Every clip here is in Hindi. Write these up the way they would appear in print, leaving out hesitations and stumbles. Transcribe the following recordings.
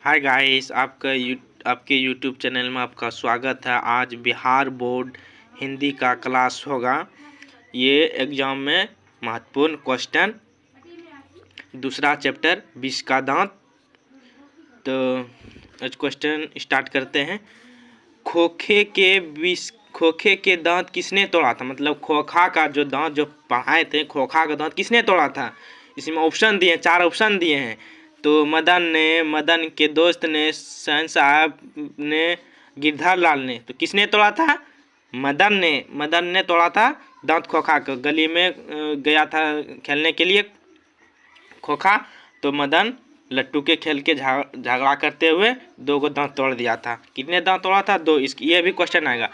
हाय गाइस, आपके यूट्यूब चैनल में आपका स्वागत है। आज बिहार बोर्ड हिंदी का क्लास होगा। ये एग्जाम में महत्वपूर्ण क्वेश्चन, दूसरा चैप्टर 20 का दांत। तो आज क्वेश्चन स्टार्ट करते हैं। खोखे के दांत किसने तोड़ा था? मतलब खोखा का जो दांत जो पढ़ाए थे, खोखा का दांत किसने तोड़ा था? इसमें ऑप्शन दिए, 4 ऑप्शन दिए हैं। तो मदन के दोस्त ने, सहन साहब ने, गिरधर लाल ने। तो किसने तोड़ा था? मदन ने तोड़ा था दांत खोखा को। गली में गया था खेलने के लिए खोखा, तो मदन लट्टू के खेल के झगड़ा करते हुए 2 को दांत तोड़ दिया था। कितने दांत तोड़ा था? 2। ये भी क्वेश्चन आएगा।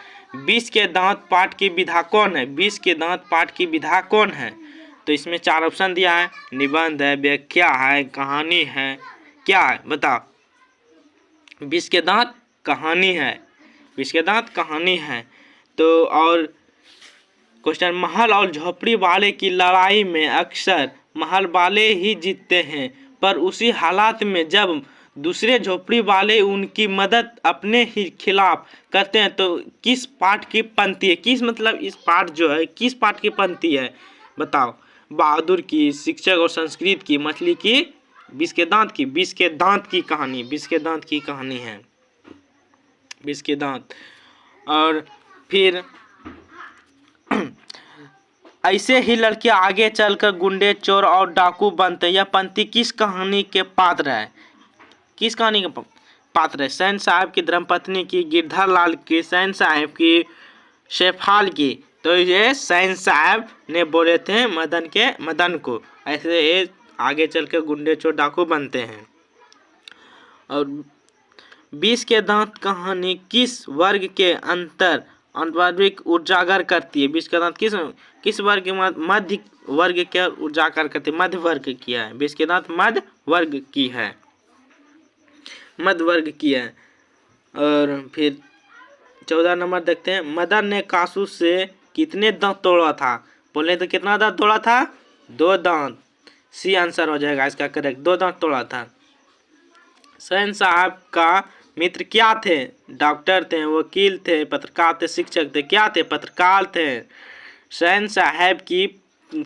20 के दांत पाठ की विधा कौन है? 20 के दांत पाठ की विधा कौन है? तो इसमें 4 ऑप्शन दिया है। निबंध है, व्याख्या है, कहानी है, क्या है बताओ? 20 के दांत कहानी है। 20 के दांत कहानी है। तो और क्वेश्चन, महल और झोपड़ी वाले की लड़ाई में अक्सर महल वाले ही जीतते हैं, पर उसी हालात में जब दूसरे झोपड़ी वाले उनकी मदद अपने ही खिलाफ करते हैं तो किस पाठ की पंक्ति है? किस मतलब इस पाठ जो है किस पाठ की पंक्ति है बताओ? बहादुर की, शिक्षक और संस्कृत की, मछली की, 20 के दांत की। 20 के दांत की कहानी, 20 के दांत की कहानी है 20 के दांत। और फिर ऐसे ही लड़के आगे चलकर गुंडे, चोर और डाकू बनते। यह पंक्ति किस कहानी के पात्र है? किस कहानी के पात्र है? सहन साहब की धर्मपत्नी की, गिरधर लाल की, सहन साहब की, शेफाल की। तो ये सहन साहब ने बोले थे मदन को ऐसे ये आगे चलकर गुंडे, चोर, डाकू बनते हैं। और 20 के दांत कहानी किस वर्ग के अंतर्विक उजागर करती है? 20 का दांत किस वर्ग के मध्य वर्ग के उजागर करती है? मध्य वर्ग की है। 20 के दांत मध्य वर्ग की है, मध्य वर्ग की है। और फिर 14 नंबर देखते हैं। मदन ने कासू से कितने दांत तोड़ा था? बोले तो कितना दांत तोड़ा था? 2 दांत। सी आंसर हो जाएगा इसका करेक्ट। 2 दांत तोड़ा था। सहन साहब का मित्र क्या थे? डॉक्टर थे, वकील थे, पत्रकार थे, शिक्षक थे। क्या थे? पत्रकार थे। सहन साहब की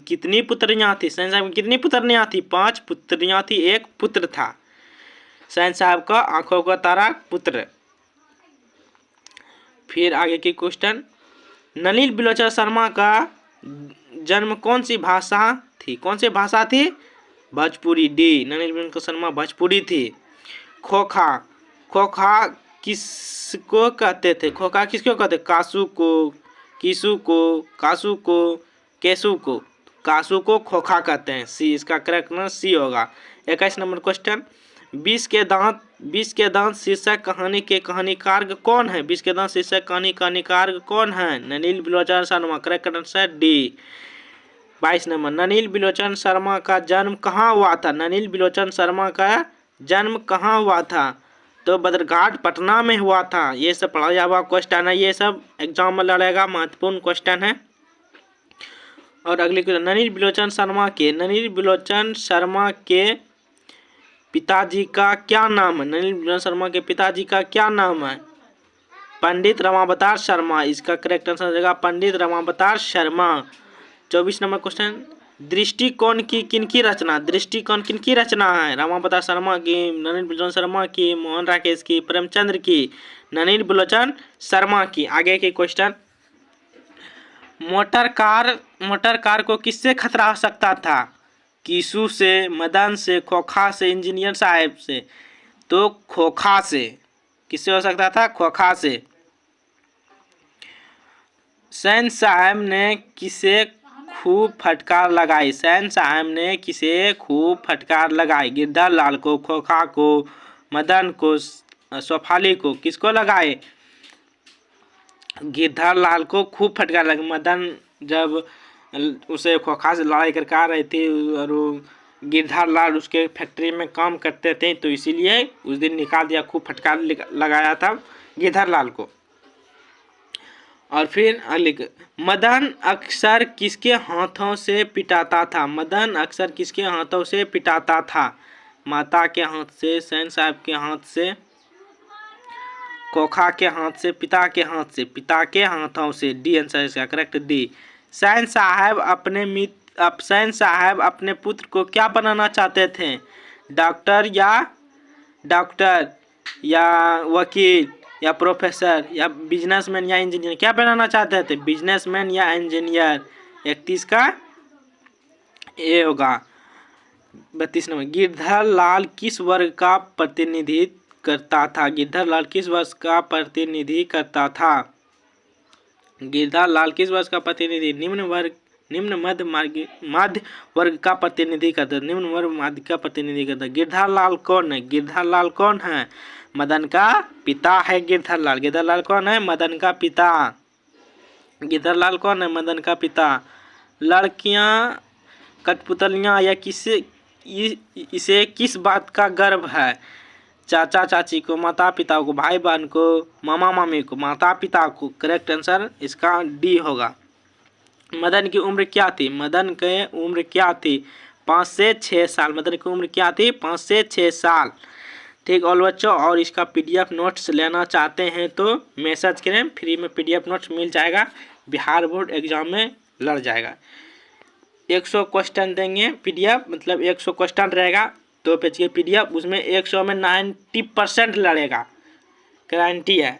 कितनी पुत्रियां थी? सहन साहब की कितनी पुत्रियां थी? 5 पुत्रियां थी, 1 पुत्र था। सहन साहब का आंखों का तारा पुत्र। फिर आगे की क्वेश्चन, नलिनी बिलोचन शर्मा का जन्म कौन सी भाषा थी? कौन सी भाषा थी? भोजपुरी। डी, नलिनी बिलोचन शर्मा भोजपुरी थी। खोखा किसको कहते थे? खोखा किसको कहते? कासू को, किसू को, कासू को, केसू को। कासू को खोखा कहते हैं। सी इसका करेक्ट ना सी होगा। 21 नंबर क्वेश्चन, 20 के दांत शीर्षक कहानी के कहानीकार कौन है? 20 के दांत शीर्षक कहानीकार कौन है? Nalini Bilochan Sharma. Correct answer D. 22 number, Nalini Bilochan Sharma का जन्म कहाँ हुआ था? नलिनी बिलोचन शर्मा का जन्म कहाँ हुआ था? तो बदरघाट पटना में हुआ था। ये सब पढ़ाया हुआ क्वेश्चन है, ये सब एग्जाम में लड़ेगा, महत्वपूर्ण क्वेश्चन है। और अगले क्वेश्चन, नलिनी बिलोचन शर्मा के पिताजी का क्या नाम है? नलिनी बिलोचन शर्मा के पिताजी का क्या नाम है? पंडित रमावतार शर्मा। इसका करेक्ट आंसर हो जाएगा पंडित रमावतार शर्मा। 24 नंबर क्वेश्चन, दृष्टिकोण की किनकी रचना? दृष्टिकोण किनकी रचना है? रमावतार शर्मा की, नलिनी बिलोचन शर्मा की, मोहन राकेश की, प्रेमचंद्र की, नलिनी बिलोचन शर्मा की। आगे के क्वेश्चन, मोटर कार को किससे खतरा हो सकता था? कीसू से, मदन से, खोखा से, इंजीनियर साहब से। तो खोखा से। किससे हो सकता था? खोखा से। सहन साहब ने किसे खूब फटकार लगाई? सहन साहब ने किसे खूब फटकार लगाई? गिरधर लाल को, खोखा को, मदन को, शेफाली को। किसको लगाए? गिरधर लाल को खूब फटकार लगी। मदन जब उसे खोखा से लड़ाई करके आ रही थी और गिरधर लाल उसके फैक्ट्री में काम करते थे, तो इसीलिए उस दिन निकाल दिया, खूब फटकार लगाया था गिरधर लाल को। और फिर मदन अक्सर किसके हाथों से पिटाता था? मदन अक्सर किसके हाथों से पिटाता था? माता के हाथ से, सैन साहब के हाथ से, खोखा के हाथ से, पिता के हाथ से, पिता के हाथों से। डी आंसर इसका करेक्ट, डी। सैन साहब अपने पुत्र को क्या बनाना चाहते थे? डॉक्टर या वकील या प्रोफेसर या बिजनेसमैन या इंजीनियर, क्या बनाना चाहते थे? बिजनेसमैन या इंजीनियर। 31 का ए होगा। 32 नंबर, गिरधर लाल किस वर्ग का प्रतिनिधित्व करता था? गिरधर लाल किस वर्ग का प्रतिनिधि करता था? गिरधर लाल किस वर्ग का प्रतिनिधि? निम्न मध्य वर्ग का प्रतिनिधि करता, निम्न वर्ग मध्य का प्रतिनिधि करता। गिरधर लाल कौन है? गिरधर लाल कौन है? मदन का पिता है गिरधर लाल। गिरधर लाल कौन है? मदन का पिता। गिरधर लाल कौन है? मदन का पिता। लड़कियां कठपुतलियां या इसे किस बात का गर्व है? चाचा चाची को, माता पिता को, भाई बहन को, मामा मामी को, माता पिता को। करेक्ट आंसर इसका डी होगा। मदन की उम्र क्या थी? मदन की उम्र क्या थी? 5 से 6 साल। मदन की उम्र क्या थी? 5 से 6 साल। ठीक। और बच्चों, और इसका PDF नोट्स लेना चाहते हैं तो मैसेज करें, फ्री में PDF नोट्स मिल जाएगा। बिहार बोर्ड एग्जाम में लड़ जाएगा। 100 क्वेश्चन देंगे PDF, मतलब 100 क्वेश्चन रहेगा, 2 पेज के PDF, उसमें 100 में 90% लड़ेगा, गारंटी है।